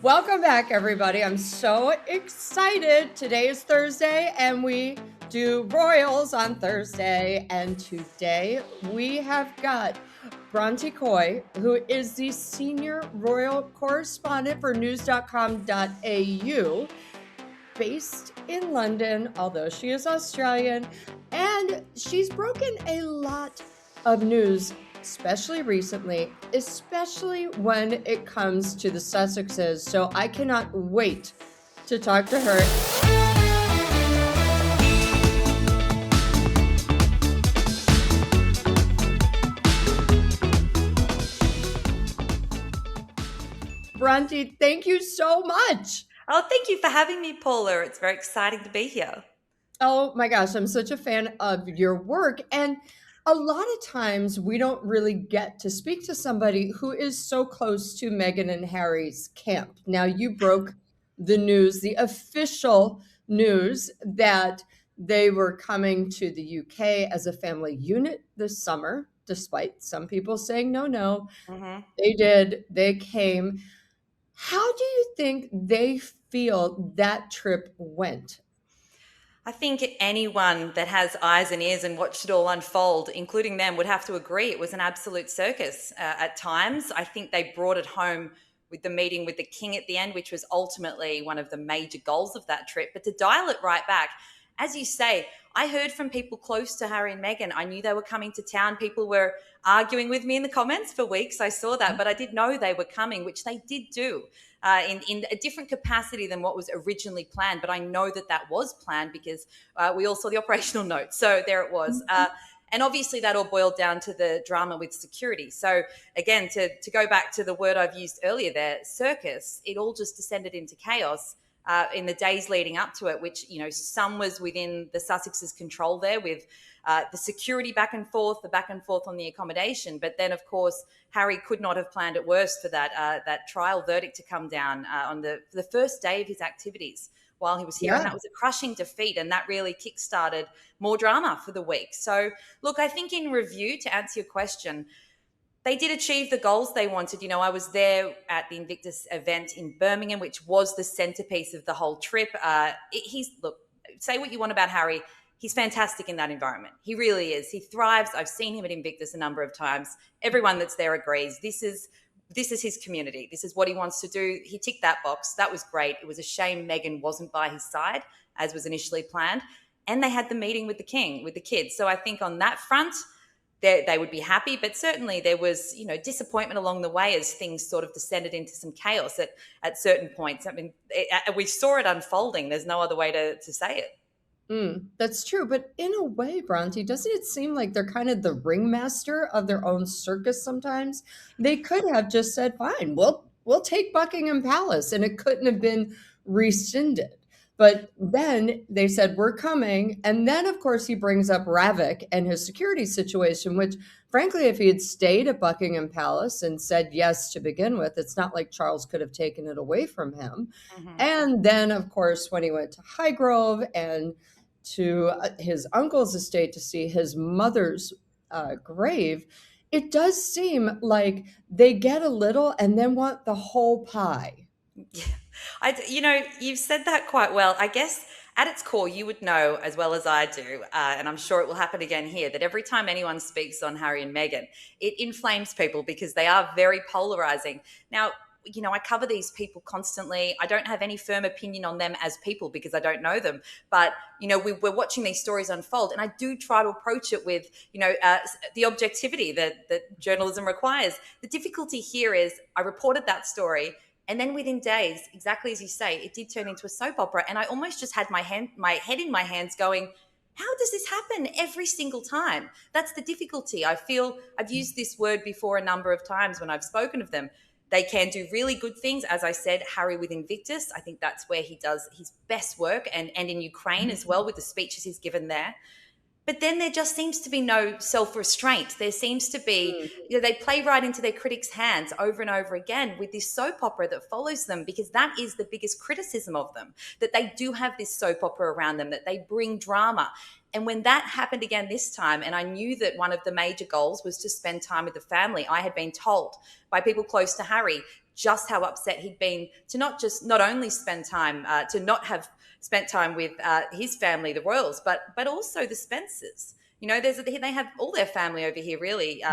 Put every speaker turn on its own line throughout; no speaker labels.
Welcome back, everybody. I'm so excited. Today is Thursday, and we do Royals on Thursday. And today we have got Bronte Coy, who is the senior royal correspondent for news.com.au, based in London, although she is Australian. And she's broken a lot of news, especially recently, especially when it comes to the Sussexes. So I cannot wait to talk to her. Bronte, thank you so much.
Oh, thank you for having me, Paula. It's very exciting to be here.
Oh my gosh, I'm such a fan of your work. And a lot of times we don't really get to speak to somebody who is so close to Meghan and Harry's camp. Now, you broke the news, the official news, that they were coming to the UK as a family unit this summer, despite some people saying no, no.
hmm
They did, they came. How do you think they feel that trip went?
I think anyone that has eyes and ears and watched it all unfold, including them, would have to agree it was an absolute circus at times. I think they brought it home with the meeting with the king at the end, which was ultimately one of the major goals of that trip. But to dial it right back, as you say, I heard from people close to Harry and Meghan. I knew they were coming to town. People were arguing with me in the comments for weeks. I saw that, but I did know they were coming, which they did do in a different capacity than what was originally planned. But I know that that was planned because we all saw the operational note. So there it was. And obviously that all boiled down to the drama with security. So again, to go back to the word I've used earlier there, circus, it all just descended into chaos in the days leading up to it, which, some was within the Sussexes' control there with the security back and forth, the back and forth on the accommodation. But then, of course, Harry could not have planned it worse for that trial verdict to come down on the first day of his activities while he was here. And
Yeah.
that was a crushing defeat. And that really kickstarted more drama for the week. So, look, I think in review, to answer your question, they did achieve the goals they wanted. I was there at the Invictus event in Birmingham, which was the centerpiece of the whole trip. Look, say what you want about Harry. He's fantastic in that environment. He really is. He thrives. I've seen him at Invictus a number of times. Everyone that's there agrees. This is his community. This is what he wants to do. He ticked that box. That was great. It was a shame Meghan wasn't by his side, as was initially planned. And they had the meeting with the king, with the kids. So I think on that front, they would be happy, but certainly there was, disappointment along the way as things sort of descended into some chaos at certain points. I mean, we saw it unfolding. There's no other way to say it.
That's true. But in a way, Bronte, doesn't it seem like they're kind of the ringmaster of their own circus sometimes? They could have just said, fine, we'll take Buckingham Palace, and it couldn't have been rescinded. But then they said, we're coming. And then, of course, he brings up Ravik and his security situation, which, frankly, if he had stayed at Buckingham Palace and said yes to begin with, it's not like Charles could have taken it away from him.
Mm-hmm.
And then, of course, when he went to Highgrove and to his uncle's estate to see his mother's grave, it does seem like they get a little and then want the whole pie.
Yeah. You've said that quite well. I guess at its core, you would know as well as I do, and I'm sure it will happen again here, that every time anyone speaks on Harry and Meghan, it inflames people because they are very polarizing. Now, I cover these people constantly. I don't have any firm opinion on them as people because I don't know them. But, we're watching these stories unfold, and I do try to approach it with, the objectivity that journalism requires. The difficulty here is I reported that story, and then within days, exactly as you say, it did turn into a soap opera. And I almost just had my head in my hands going, how does this happen every single time? That's the difficulty. I feel I've used this word before a number of times when I've spoken of them. They can do really good things. As I said, Harry with Invictus, I think that's where he does his best work, and in Ukraine as well with the speeches he's given there. But then there just seems to be no self-restraint. There seems to be, they play right into their critics' hands over and over again with this soap opera that follows them, because that is the biggest criticism of them, that they do have this soap opera around them, that they bring drama. And when that happened again this time, and I knew that one of the major goals was to spend time with the family, I had been told by people close to Harry, just how upset he'd been to not only spend time, to not have spent time with his family, the royals, but also the Spencers. They have all their family over here, really,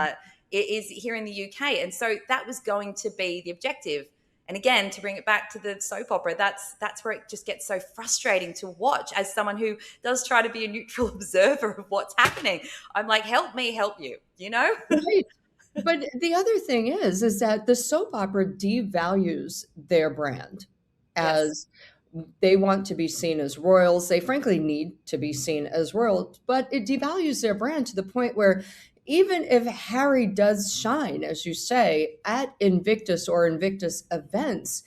is here in the UK. And so that was going to be the objective. And again, to bring it back to the soap opera, that's where it just gets so frustrating to watch as someone who does try to be a neutral observer of what's happening. I'm like, help me, help you,
Right. But the other thing is that the soap opera devalues their brand
Yes.
as they want to be seen as royals. They frankly need to be seen as royals, but it devalues their brand to the point where even if Harry does shine, as you say, at Invictus or Invictus events,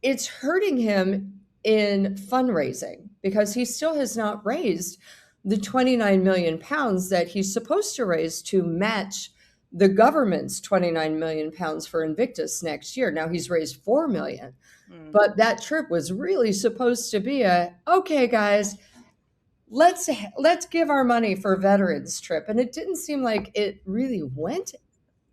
it's hurting him in fundraising because he still has not raised the 29 million pounds that he's supposed to raise to match the government's 29 million pounds for Invictus next year. Now he's raised 4 million, but that trip was really supposed to be okay, guys, let's give our money for veterans trip, and it didn't seem like it really went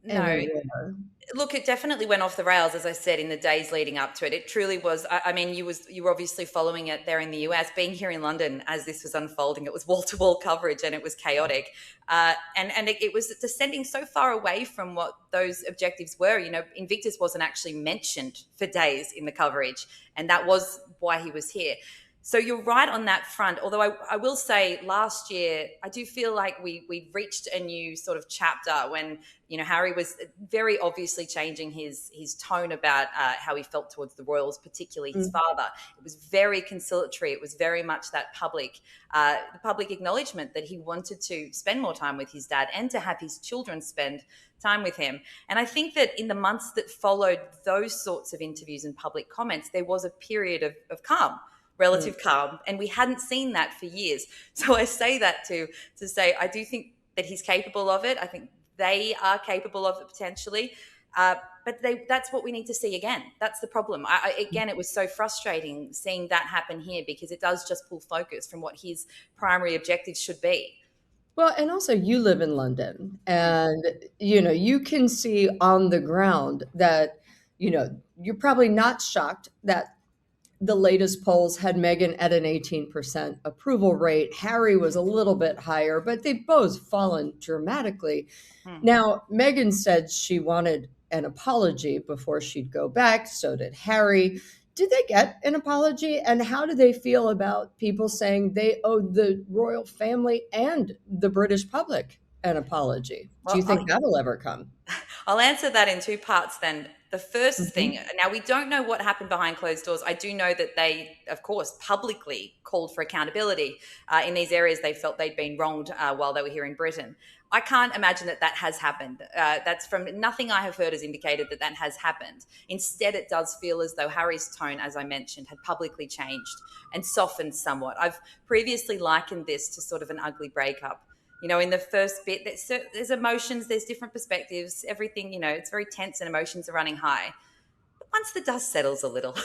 No.
anywhere.
Look, it definitely went off the rails, as I said, in the days leading up to it. It truly was. I mean, you were obviously following it there in the US. Being here in London as this was unfolding, it was wall-to-wall coverage and it was chaotic. And it was descending so far away from what those objectives were. Invictus wasn't actually mentioned for days in the coverage, and that was why he was here. So you're right on that front. Although I will say last year, I do feel like we reached a new sort of chapter when, Harry was very obviously changing his tone about how he felt towards the royals, particularly his father. It was very conciliatory. It was very much that the public acknowledgement that he wanted to spend more time with his dad and to have his children spend time with him. And I think that in the months that followed those sorts of interviews and public comments, there was a period of calm. Relative calm, and we hadn't seen that for years. So I say that to say I do think that he's capable of it. I think they are capable of it potentially, but that's what we need to see again. That's the problem. Again, it was so frustrating seeing that happen here because it does just pull focus from what his primary objectives should be.
Well, and also you live in London and you can see on the ground that you're probably not shocked that the latest polls had Meghan at an 18% approval rate. Harry was a little bit higher, but they've both fallen dramatically. Now, Meghan said she wanted an apology before she'd go back. So did Harry. Did they get an apology? And how do they feel about people saying they owe the royal family and the British public an apology? Do you think that'll ever come?
I'll answer that in two parts then. The first thing, now we don't know what happened behind closed doors. I do know that they, of course, publicly called for accountability in these areas they felt they'd been wronged while they were here in Britain. I can't imagine that has happened. That's from nothing I have heard has indicated that has happened. Instead, it does feel as though Harry's tone, as I mentioned, had publicly changed and softened somewhat. I've previously likened this to sort of an ugly breakup. In the first bit, there's emotions, there's different perspectives, everything, it's very tense and emotions are running high. But once the dust settles a little,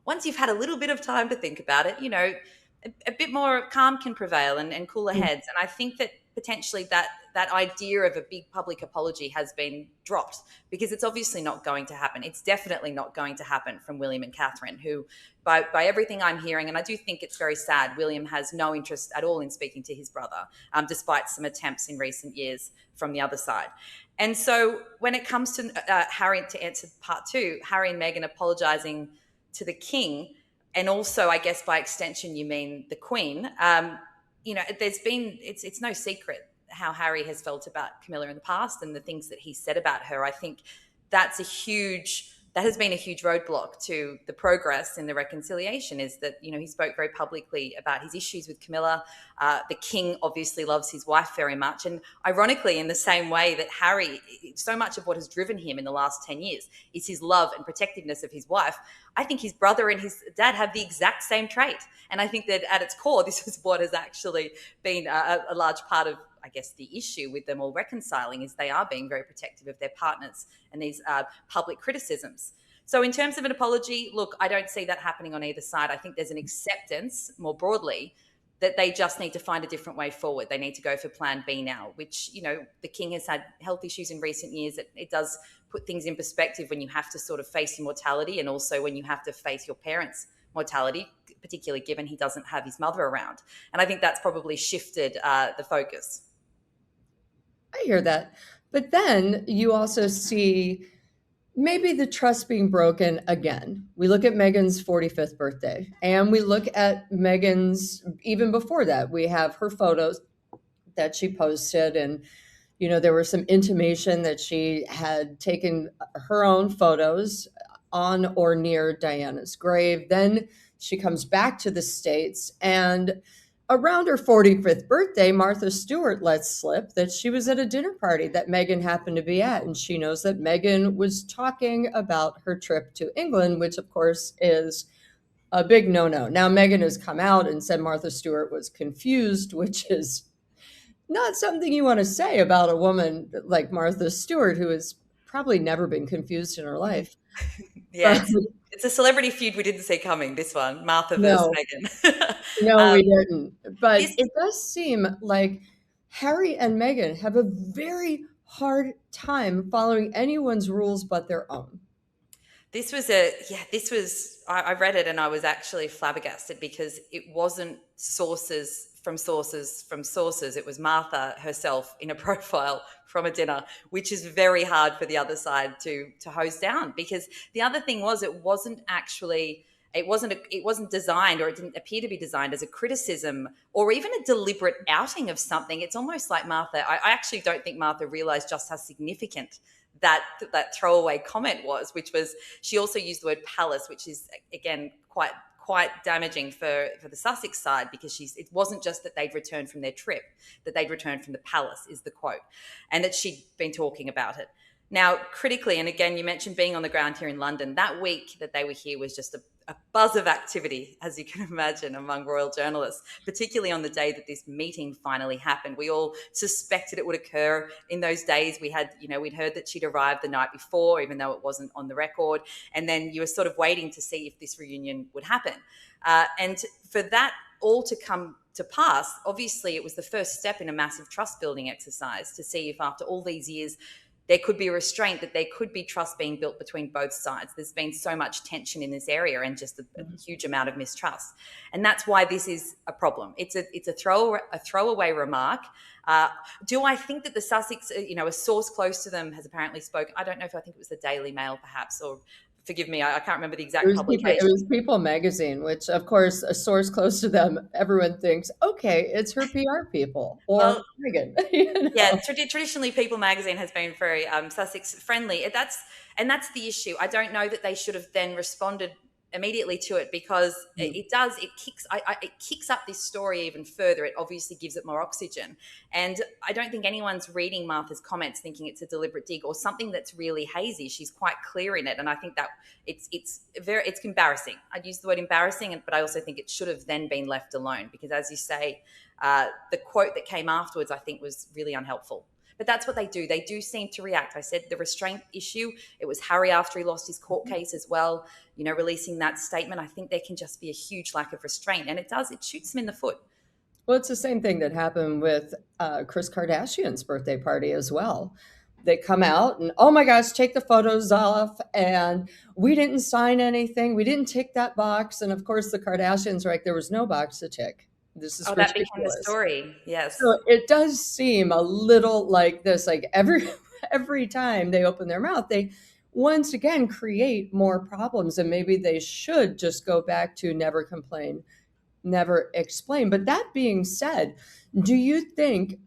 once you've had a little bit of time to think about it, a bit more calm can prevail and cooler heads. And I think that potentially that idea of a big public apology has been dropped because it's obviously not going to happen. It's definitely not going to happen from William and Catherine, who, by everything I'm hearing, and I do think it's very sad, William has no interest at all in speaking to his brother, despite some attempts in recent years from the other side. And so when it comes to Harry, to answer part two, Harry and Meghan apologising to the king, and also, I guess by extension, you mean the Queen, it's no secret how Harry has felt about Camilla in the past and the things that he said about her. I think that has been a huge roadblock to the progress in the reconciliation, is that, he spoke very publicly about his issues with Camilla. The king obviously loves his wife very much. And ironically, in the same way that Harry, so much of what has driven him in the last 10 years is his love and protectiveness of his wife, I think his brother and his dad have the exact same trait. And I think that at its core, this is what has actually been a large part of, I guess, the issue with them all reconciling, is they are being very protective of their partners and these public criticisms. So in terms of an apology, look, I don't see that happening on either side. I think there's an acceptance more broadly that they just need to find a different way forward. They need to go for plan B now, which, the king has had health issues in recent years. It does put things in perspective when you have to sort of face your mortality, and also when you have to face your parents' mortality, particularly given he doesn't have his mother around. And I think that's probably shifted the focus.
I hear that. But then you also see maybe the trust being broken again. We look at Meghan's 45th birthday, and we look at Meghan's, even before that, we have her photos that she posted. And, there was some intimation that she had taken her own photos on or near Diana's grave. Then she comes back to the States, and around her 45th birthday, Martha Stewart lets slip that she was at a dinner party that Meghan happened to be at. And she knows that Meghan was talking about her trip to England, which, of course, is a big no-no. Now, Meghan has come out and said Martha Stewart was confused, which is not something you want to say about a woman like Martha Stewart, who has probably never been confused in her life.
Yeah,
But
it's a celebrity feud we didn't see coming, this one, Martha versus
no,
Meghan.
no,
um,
we didn't. But
this
it does seem like Harry and Meghan have a very hard time following anyone's rules but their own.
This was I read it and I was actually flabbergasted, because it wasn't sources from sources from sources. It was Martha herself in a profile from a dinner, which is very hard for the other side to hose down, because the other thing was, it wasn't designed, or it didn't appear to be designed as a criticism or even a deliberate outing of something. It's almost like Martha, I actually don't think Martha realized just how significant that throwaway comment was, which was, she also used the word palace, which is again quite damaging for the Sussex side, because it wasn't just that they'd returned from their trip, that they'd returned from the palace, is the quote, and that she'd been talking about it. Now, critically, and again, you mentioned being on the ground here in London, that week that they were here was just a buzz of activity, as you can imagine, among royal journalists, particularly on the day that this meeting finally happened. We all suspected it would occur in those days. We'd heard that she'd arrived the night before, even though it wasn't on the record. And then you were sort of waiting to see if this reunion would happen. And for that all to come to pass, obviously it was the first step in a massive trust building exercise to see if, after all these years, there could be a restraint, that there could be trust being built between both sides. There's been so much tension in this area, and just a huge amount of mistrust. And that's why this is a problem. It's a throwaway remark. Do I think that the Sussex, a source close to them has apparently spoken? I don't know, if I think it was the Daily Mail perhaps, or forgive me, I can't remember the exact publication.
It was People magazine, which, of course, a source close to them, everyone thinks, okay, it's her PR people or
Well,
Meghan.
yeah, traditionally People magazine has been very Sussex friendly. That's the issue. I don't know that they should have then responded immediately to it, because it kicks up this story even further. It obviously gives it more oxygen, and I don't think anyone's reading Martha's comments thinking it's a deliberate dig or something that's really hazy. She's quite clear in it, and I think that it's embarrassing. I'd use the word embarrassing, but I also think it should have then been left alone, because, as you say, the quote that came afterwards, I think, was really unhelpful. But that's what they do. They do seem to react. I said the restraint issue, it was Harry after he lost his court case as well, releasing that statement. I think there can just be a huge lack of restraint, and it shoots him in the foot.
Well, it's the same thing that happened with Kris Kardashian's birthday party as well. They come out and, oh my gosh, take the photos off. And we didn't sign anything. We didn't tick that box. And of course, the Kardashians are like, there was no box to tick. This is
that became the
ridiculous.
story. Yes.
So it does seem a little like this, like every time they open their mouth, they once again create more problems. And maybe they should just go back to never complain, never explain. But that being said, do you think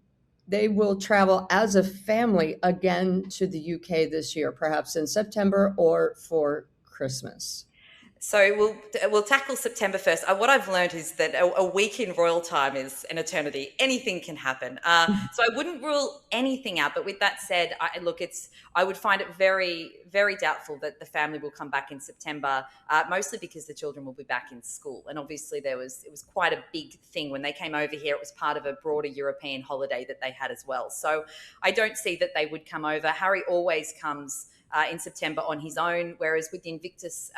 they will travel as a family again to the UK this year, perhaps in September or for Christmas?
So we'll tackle September first. What I've learned is that a week in royal time is an eternity. Anything can happen. So I wouldn't rule anything out. But with that said, I would find it very, very doubtful that the family will come back in September, mostly because the children will be back in school. And obviously it was quite a big thing when they came over here. It was part of a broader European holiday that they had as well. So I don't see that they would come over. Harry always comes in September on his own, whereas with the Invictus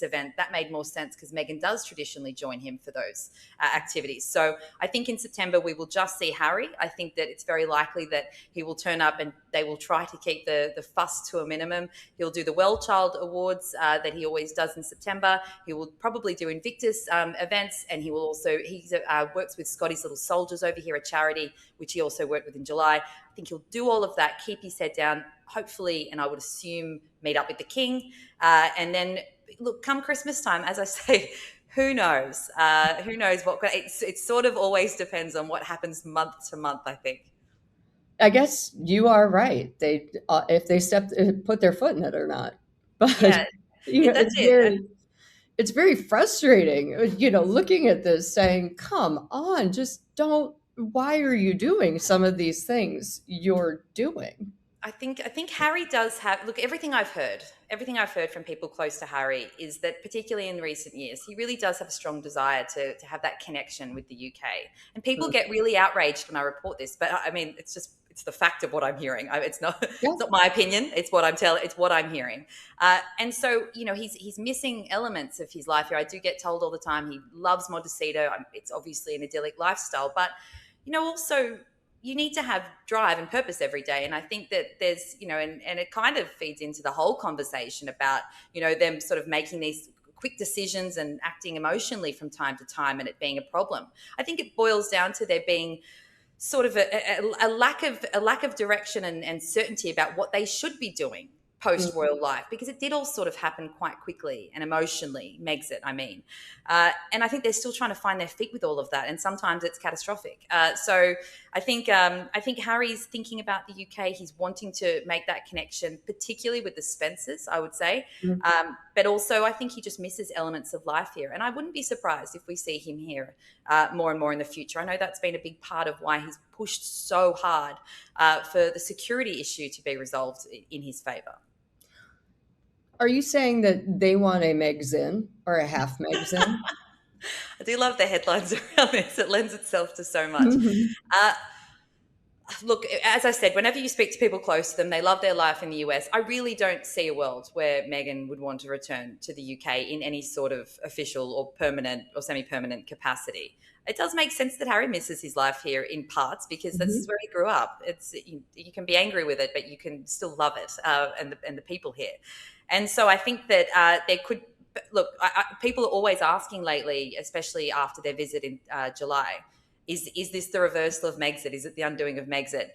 event, that made more sense because Meghan does traditionally join him for those activities. So I think in September we will just see Harry. I think that it's very likely that he will turn up and they will try to keep the fuss to a minimum. He'll do the Well Child Awards that he always does in September. He will probably do Invictus events, and he works with Scotty's Little Soldiers over here, a charity which he also worked with in July. I think he'll do all of that, keep his head down, hopefully, and I would assume meet up with the king, and then look, come Christmas time, as I say, who knows? Who knows what? It sort of always depends on what happens month to month, I think.
I guess you are right. They if they put their foot in it or not. But
Yeah,
it's
that's it.
very frustrating, looking at this saying, "Come on, just don't why are you doing some of these things you're doing?"
I think Harry does have look, everything I've heard from people close to Harry is that particularly in recent years, he really does have a strong desire to have that connection with the UK. And people
Mm.
get really outraged when I report this, but I mean it's the fact of what I'm hearing. It's not
Yeah.
it's not my opinion. It's what I'm hearing. And so, he's missing elements of his life here. I do get told all the time he loves Montecito. It's obviously an idyllic lifestyle, but also you need to have drive and purpose every day. And I think that there's, and it kind of feeds into the whole conversation about, them sort of making these quick decisions and acting emotionally from time to time and it being a problem. I think it boils down to there being sort of a lack of direction and certainty about what they should be doing post royal life, because it did all sort of happen quite quickly and emotionally. Megxit, I mean, and I think they're still trying to find their feet with all of that, and sometimes it's catastrophic. So I think Harry's thinking about the UK. He's wanting to make that connection, particularly with the Spencers, I would say,
Mhm.
but also I think he just misses elements of life here, and I wouldn't be surprised if we see him here more and more in the future. I know that's been a big part of why he's pushed so hard for the security issue to be resolved in his favour.
Are you saying that they want a Megxin or a half Megxin?
I do love the headlines around this. It lends itself to so much.
Mhm.
Uh, Look, as I said, whenever you speak to people close to them, they love their life in the US. I really don't see a world where Meghan would want to return to the UK in any sort of official or permanent or semi-permanent capacity. It does make sense that Harry misses his life here in parts because this
Mhm.
is where he grew up. You can be angry with it, but you can still love it and the people here. And so I think that there could look. People are always asking lately, especially after their visit in July. Is this the reversal of Megxit? Is it the undoing of Megxit?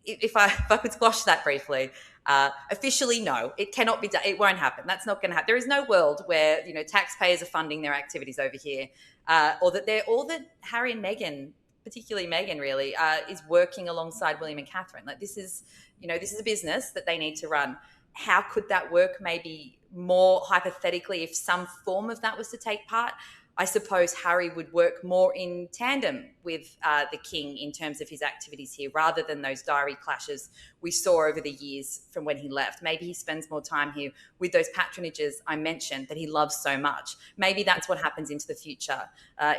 If I could squash that briefly, officially no, it cannot be done. It won't happen. That's not going to happen. There is no world where taxpayers are funding their activities over here, or that Harry and Meghan, particularly Meghan, really is working alongside William and Catherine. Like this is a business that they need to run. How could that work? Maybe more hypothetically, if some form of that was to take part. I suppose Harry would work more in tandem with the king in terms of his activities here, rather than those diary clashes we saw over the years from when he left. Maybe he spends more time here with those patronages I mentioned that he loves so much. Maybe that's what happens into the future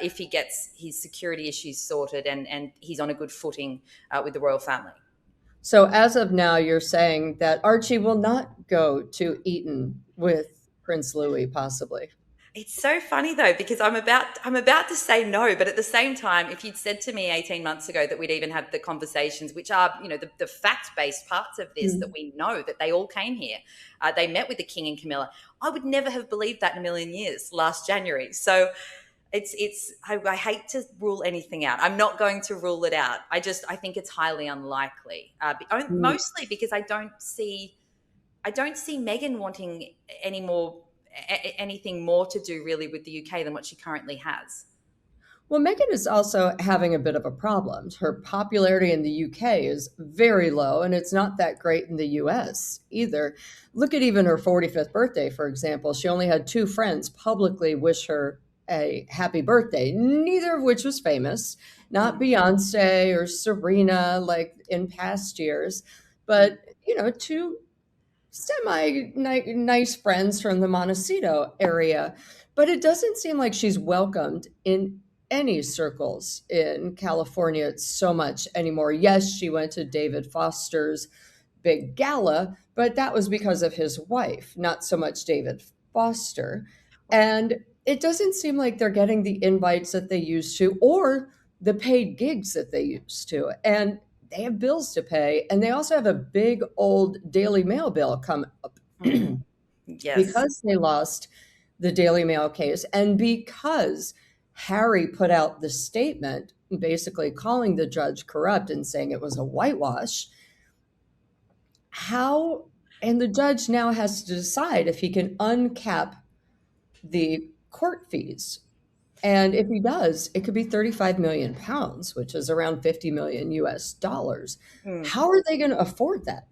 if he gets his security issues sorted and he's on a good footing with the royal family.
So as of now, you're saying that Archie will not go to Eton with Prince Louis, possibly.
It's so funny though, because I'm about to say no, but at the same time, if you'd said to me 18 months ago that we'd even have the conversations, which are the fact-based parts of this that
Mm.
we know that they all came here, they met with the king and Camilla, I would never have believed that in a million years last January. So I hate to rule anything out. I'm not going to rule it out. I think it's highly unlikely,
Mm.
mostly because I don't see Meghan wanting any more anything more to do really with the UK than what she currently has.
Well, Meghan is also having a bit of a problem. Her popularity in the UK is very low, and it's not that great in the US either. Look at even her 45th birthday, for example. She only had two friends publicly wish her a happy birthday, neither of which was famous, not
Mm,
Beyonce or Serena like in past years,
mm.
but, two semi nice friends from the Montecito area. But it doesn't seem like she's welcomed in any circles in California so much anymore. Yes, she went to David Foster's big gala, but that was because of his wife, not so much David Foster. And it doesn't seem like they're getting the invites that they used to or the paid gigs that they used to. And they have bills to pay. And they also have a big old Daily Mail bill come up
Mm, yes.
because they lost the Daily Mail case and because Harry put out the statement basically calling the judge corrupt and saying it was a whitewash. How, and the judge now has to decide if he can uncap the court fees. And if he does, it could be 35 million pounds, which is around 50 million US dollars.
Mm.
How are they going to afford that?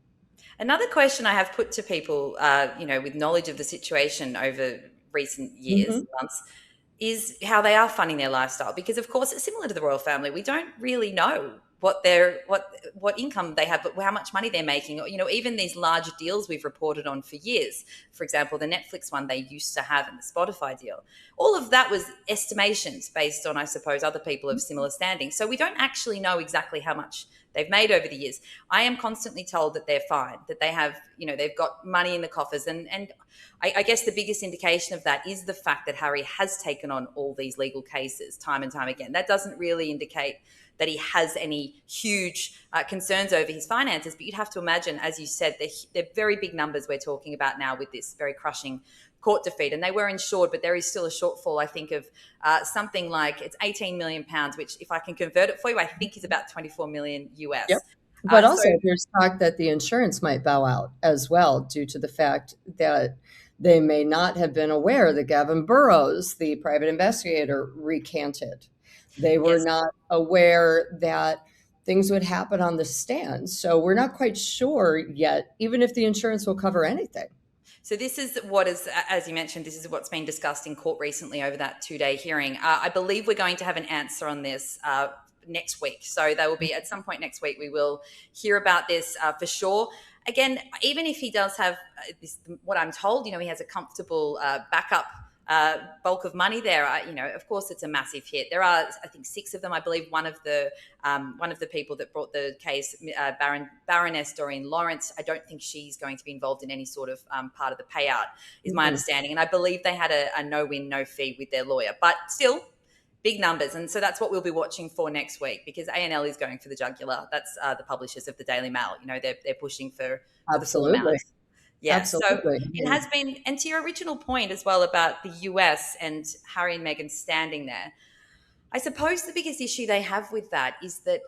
Another question I have put to people, with knowledge of the situation over recent years,
Mhm.
months, is how they are funding their lifestyle. Because of course, it's similar to the royal family. We don't really know what income they have, but how much money they're making. Even these large deals we've reported on for years. For example, the Netflix one they used to have and the Spotify deal. All of that was estimations based on, I suppose, other people of similar standing. So we don't actually know exactly how much they've made over the years. I am constantly told that they're fine, that they have, they've got money in the coffers. And I guess the biggest indication of that is the fact that Harry has taken on all these legal cases time and time again. That doesn't really indicate that he has any huge concerns over his finances. But you'd have to imagine, as you said, they're very big numbers we're talking about now with this very crushing court defeat. And they were insured, but there is still a shortfall, I think, of something like it's 18 million pounds, which if I can convert it for you, I think is about 24 million US.
Yep. But
So
also, there's talk that the insurance might bow out as well due to the fact that they may not have been aware that Gavin Burrows, the private investigator, recanted. They were
yes.
not aware that things would happen on the stand. So we're not quite sure yet, even if the insurance will cover anything.
So this is what is, as you mentioned, this is what's been discussed in court recently over that 2-day hearing. I believe we're going to have an answer on this next week. So they will be at some point next week. We will hear about this for sure. Again, even if he does have this, what I'm told, he has a comfortable backup bulk of money there. Of course, it's a massive hit. There are, I think, 6 of them. I believe one of the people that brought the case, Baroness Doreen Lawrence. I don't think she's going to be involved in any sort of part of the payout, is my understanding. And I believe they had a no-win, no-fee with their lawyer, but still big numbers. And so that's what we'll be watching for next week, because A&L is going for the jugular. That's the publishers of the Daily Mail. They're pushing for the full amount.
Absolutely.
Yeah, so
Absolutely.
it has been, and to your original point as well about the US and Harry and Meghan standing there, I suppose the biggest issue they have with that is that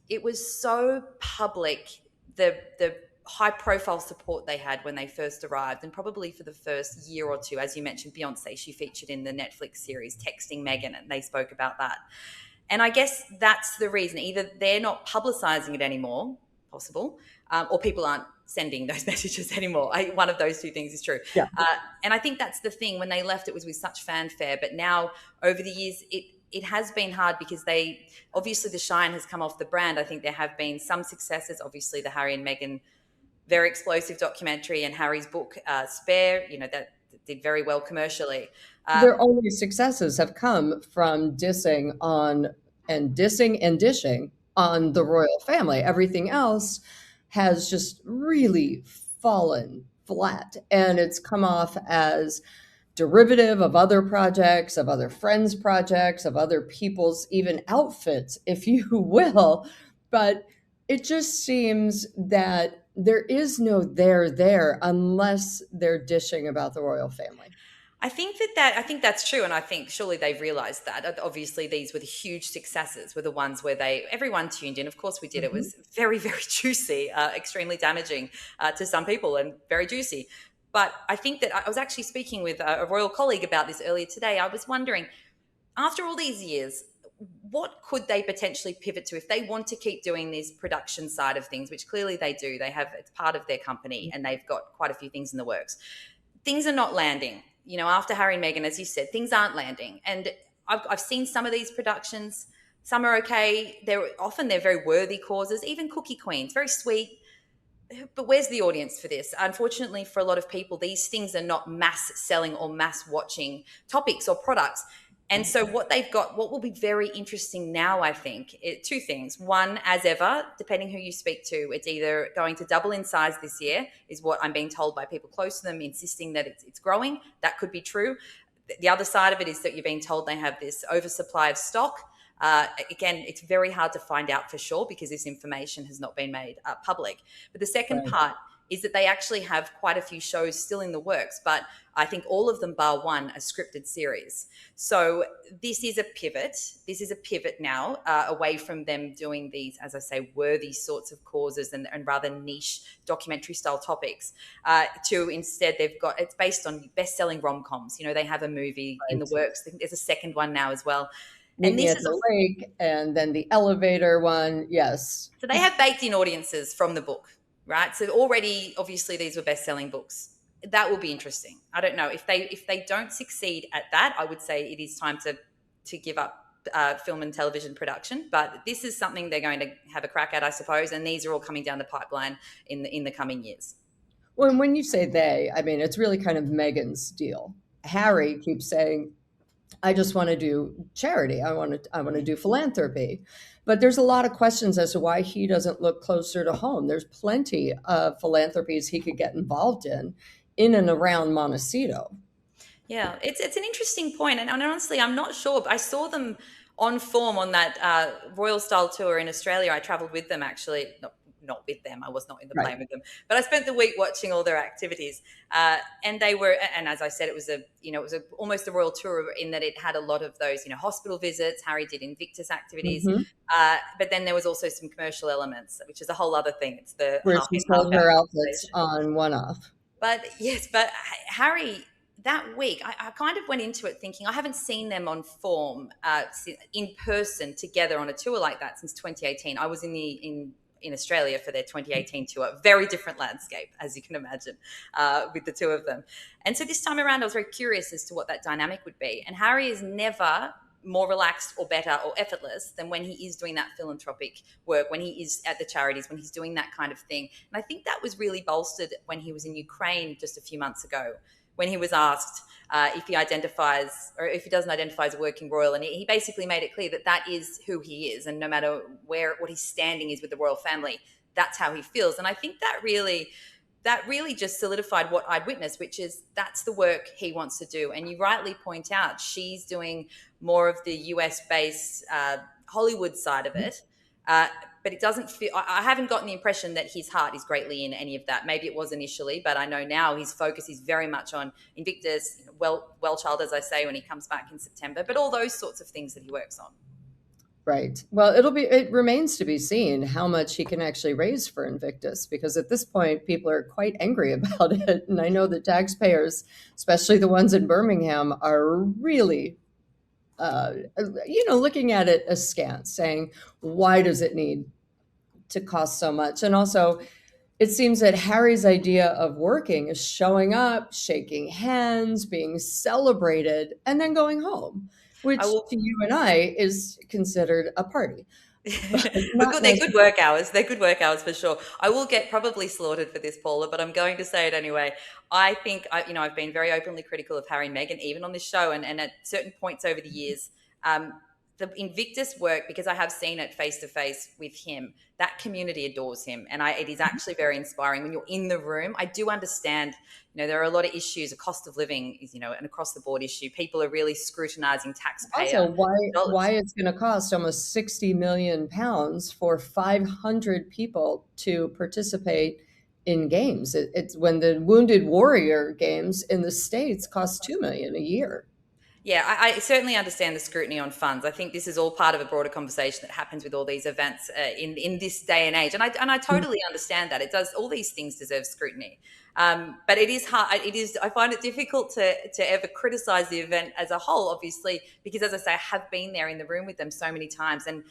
it was so public, the high profile support they had when they first arrived, and probably for the first year or two. As you mentioned, Beyonce, she featured in the Netflix series Texting Meghan, and they spoke about that. And I guess that's the reason. Either they're not publicizing it anymore, possible, or people aren't sending those messages anymore. One of those two things is true.
Yeah.
And I think that's the thing. When they left, it was with such fanfare. But now, over the years, it has been hard because obviously the shine has come off the brand. I think there have been some successes. Obviously, the Harry and Meghan very explosive documentary and Harry's book, Spare, that did very well commercially.
Their only successes have come from dissing and dishing on the royal family. Everything else has just really fallen flat, and it's come off as derivative of other projects, of other friends' projects, of other people's even outfits, if you will. But it just seems that there is no there unless they're dishing about the royal family.
I think that's true, and I think surely they've realised that. Obviously, these were the huge successes, were the ones where everyone tuned in. Of course, we did. It was very, very juicy, extremely damaging to some people, and very juicy. But I think that I was actually speaking with a royal colleague about this earlier today. I was wondering, after all these years, what could they potentially pivot to if they want to keep doing this production side of things, which clearly they do. It's part of their company, and they've got quite a few things in the works. Things are not landing. After Harry and Meghan, as you said, things aren't landing. And I've seen some of these productions. Some are okay. They're very worthy causes, even Cookie Queens, very sweet. But where's the audience for this? Unfortunately, for a lot of people, these things are not mass selling or mass watching topics or products. And so what they've got, what will be very interesting now, I think, two things. One, as ever, depending who you speak to, it's either going to double in size this year, is what I'm being told by people close to them, insisting that it's growing. That could be true. The other side of it is that you're being told they have this oversupply of stock. Again, it's very hard to find out for sure because this information has not been made public. But the second
Right.
part is that they actually have quite a few shows still in the works, but I think all of them bar one, a scripted series. So this is a pivot. This is a pivot now away from them doing these, as I say, worthy sorts of causes and rather niche documentary style topics to instead they've got, it's based on best-selling rom-coms. You know, they have a movie in the
Right.
works. I think there's a second one now as well.
Meet
And
Me
this
at
is
the Lake, and then the elevator one. Yes.
so they have baked in audiences from the book, right? So already, obviously, these were best-selling books. That will be interesting. I don't know if they don't succeed at that. I would say it is time to give up film and television production. But this is something they're going to have a crack at, I suppose. And these are all coming down the pipeline in the coming years.
Well, and when you say they, I mean, it's really kind of Meghan's deal. Harry keeps saying, I just want to do charity. I want to do philanthropy. But there's a lot of questions as to why he doesn't look closer to home. There's plenty of philanthropies he could get involved in and around Montecito.
Yeah, it's an interesting point, and honestly, I'm not sure. I saw them on form on that Royal Style tour in Australia. I travelled with them actually, not with them. I was not in the
Right.
plane with them, but I spent the week watching all their activities. And they were, and as I said, it was almost a royal tour in that it had a lot of those, hospital visits. Harry did Invictus activities,
Hmm.
but then there was also some commercial elements, which is a whole other thing. It's the
Where
half
she
in, half
sold
out
her outfits
conversation.
on one off.
But yes, but Harry, that week, I kind of went into it thinking I haven't seen them on form in person together on a tour like that since 2018. I was in Australia for their 2018 tour. Very different landscape, as you can imagine, with the two of them. And so this time around, I was very curious as to what that dynamic would be. And Harry is never more relaxed or better or effortless than when he is doing that philanthropic work, when he is at the charities, when he's doing that kind of thing. And I think that was really bolstered when he was in Ukraine just a few months ago, when he was asked if he identifies or if he doesn't identify as a working royal. And he basically made it clear that that is who he is. And no matter what his standing is with the royal family, that's how he feels. And I think that really just solidified what I'd witnessed, which is that's the work he wants to do. And you rightly point out she's doing more of the US-based Hollywood side of it. But it doesn't feel, I haven't gotten the impression that his heart is greatly in any of that. Maybe it was initially, but I know now his focus is very much on Invictus, well child, as I say, when he comes back in September, but all those sorts of things that he works on.
Right. Well, it remains to be seen how much he can actually raise for Invictus, because at this point, people are quite angry about it. And I know that taxpayers, especially the ones in Birmingham, are really, looking at it askance, saying, why does it need to cost so much? And also, it seems that Harry's idea of working is showing up, shaking hands, being celebrated, and then going home,
I
which
will
to you and I is considered a party, but
But
not
good, they're good
necessarily.
work hours. They're good work hours for sure. I will get probably slaughtered for this, Paula, but I'm going to say it anyway. I think I've been very openly critical of Harry and Meghan, even on this show, and at certain points over the years. Um, the Invictus work, because I have seen it face to face with him, that community adores him, and it is actually very inspiring when you're in the room. I do understand, there are a lot of issues. The cost of living is, an across the board issue. People are really scrutinizing taxpayer
Also, why
dollars.
it's going to cost almost 60 million pounds for 500 people to participate in games. It's when the Wounded Warrior Games in the States cost 2 million a year.
Yeah, I certainly understand the scrutiny on funds. I think this is all part of a broader conversation that happens with all these events in this day and age, and I totally understand that it does. All these things deserve scrutiny, but it is hard. It is. I find it difficult to ever criticize the event as a whole, obviously, because as I say, I have been there in the room with them so many times, and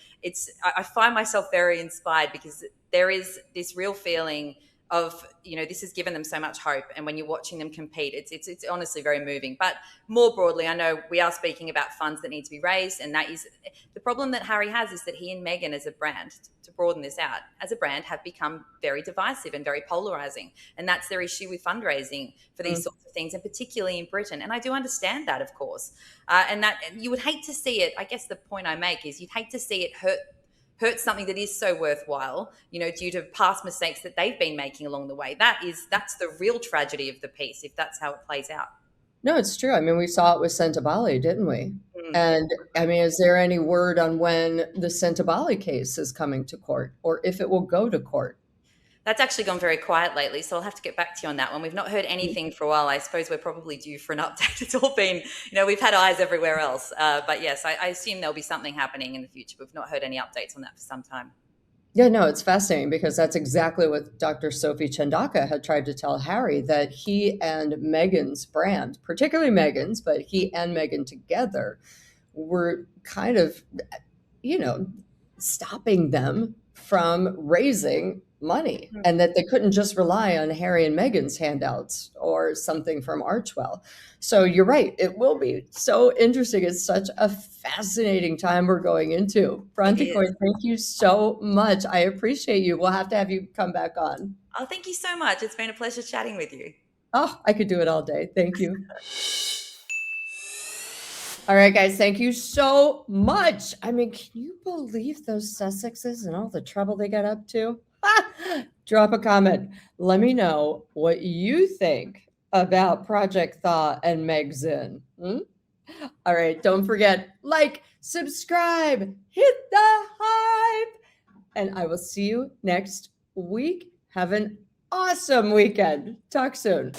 I find myself very inspired because there is this real feeling of, this has given them so much hope. And when you're watching them compete, it's honestly very moving. But more broadly, I know we are speaking about funds that need to be raised, and that is the problem that Harry has, is that he and Meghan as a brand, to broaden this out, as a brand have become very divisive and very polarizing. And that's their issue with fundraising for these sorts of things, and particularly in Britain. And I do understand that, of course. And that you would hate to see it. I guess the point I make is you'd hate to see it hurt something that is so worthwhile, due to past mistakes that they've been making along the way. That's the real tragedy of the piece, if that's how it plays out.
No, it's true. I mean, we saw it with Bali, didn't we? And I mean, is there any word on when the Bali case is coming to court, or if it will go to court?
That's actually gone very quiet lately, so I'll have to get back to you on that one. We've not heard anything for a while. I suppose we're probably due for an update. It's all been, we've had eyes everywhere else. But yes, I assume there'll be something happening in the future. We've not heard any updates on that for some time.
Yeah, no, it's fascinating because that's exactly what Dr. Sophie Chandaka had tried to tell Harry, that he and Meghan's brand, particularly Meghan's, but he and Meghan together were kind of, stopping them from raising money, and that they couldn't just rely on Harry and Meghan's handouts or something from Archwell. So you're right. It will be so interesting. It's such a fascinating time we're going into. Bronte Coy, thank you so much. I appreciate you. We'll have to have you come back on.
Oh, thank you so much. It's been a pleasure chatting with you.
Oh, I could do it all day. Thank you. All right, guys, thank you so much. I mean, can you believe those Sussexes and all the trouble they got up to? Drop a comment. Let me know what you think about Project Thaw and Meg Zinn. All right, don't forget, like, subscribe, hit the hype, and I will see you next week. Have an awesome weekend. Talk soon.